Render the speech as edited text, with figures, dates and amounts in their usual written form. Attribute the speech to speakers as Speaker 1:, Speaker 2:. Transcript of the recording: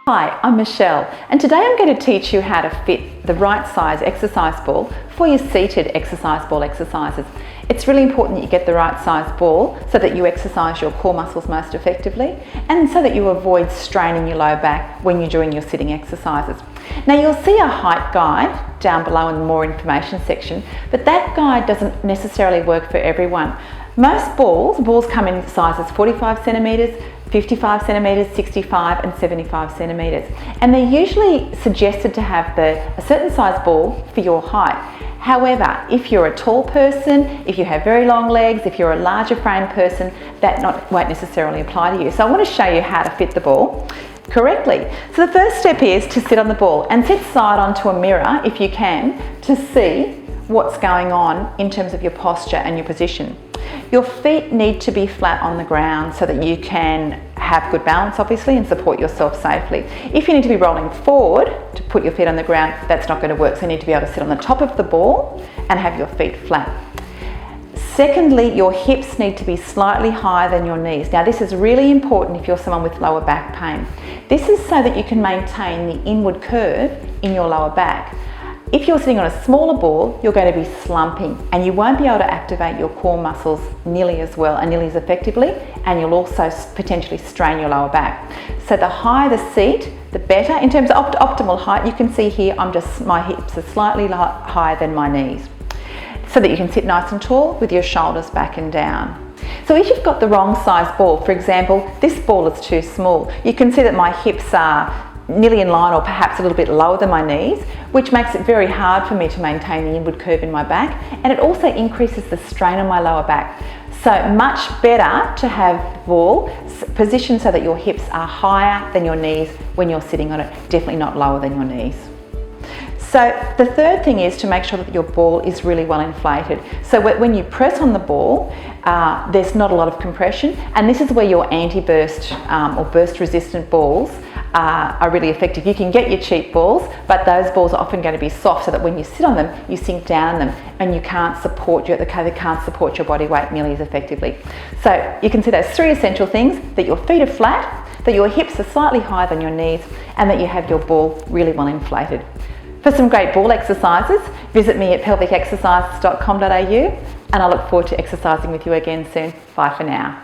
Speaker 1: Hi, I'm Michelle, and today I'm going to teach you how to fit the right size exercise ball for your seated exercise ball exercises. It's really important that you get the right size ball so that you exercise your core muscles most effectively and so that you avoid straining your low back when you're doing your sitting exercises. Now you'll see a height guide down below in the more information section, but that guide doesn't necessarily work for everyone. Most balls come in sizes 45 centimetres, 55 centimetres, 65 and 75 centimetres, and they're usually suggested to have a certain size ball for your height. However, if you're a tall person, if you have very long legs, if you're a larger frame person, that won't necessarily apply to you. So I want to show you how to fit the ball correctly. So the first step is to sit on the ball and sit side onto a mirror if you can to see what's going on in terms of your posture and your position. Your feet need to be flat on the ground so that you can have good balance obviously and support yourself safely. If you need to be rolling forward to put your feet on the ground, that's not going to work, so you need to be able to sit on the top of the ball and have your feet flat. Secondly, your hips need to be slightly higher than your knees. Now this is really important if you're someone with lower back pain. This is so that you can maintain the inward curve in your lower back. If you're sitting on a smaller ball, you're going to be slumping and you won't be able to activate your core muscles nearly as well and nearly as effectively, and you'll also potentially strain your lower back. So the higher the seat, the better. In terms of optimal height, you can see here my hips are slightly higher than my knees, so that you can sit nice and tall with your shoulders back and down. So if you've got the wrong size ball, for example, this ball is too small, you can see that my hips are nearly in line or perhaps a little bit lower than my knees, which makes it very hard for me to maintain the inward curve in my back, and it also increases the strain on my lower back. So much better to have the ball positioned so that your hips are higher than your knees when you're sitting on it, definitely not lower than your knees. So the third thing is to make sure that your ball is really well inflated. So when you press on the ball, there's not a lot of compression, and this is where your anti-burst or burst resistant balls are really effective. You can get your cheap balls, but those balls are often going to be soft so that when you sit on them, you sink down on them and you can't support they can't support your body weight nearly as effectively. So you can see those three essential things: that your feet are flat, that your hips are slightly higher than your knees, and that you have your ball really well inflated. For some great ball exercises, visit me at pelvicexercises.com.au, and I look forward to exercising with you again soon. Bye for now.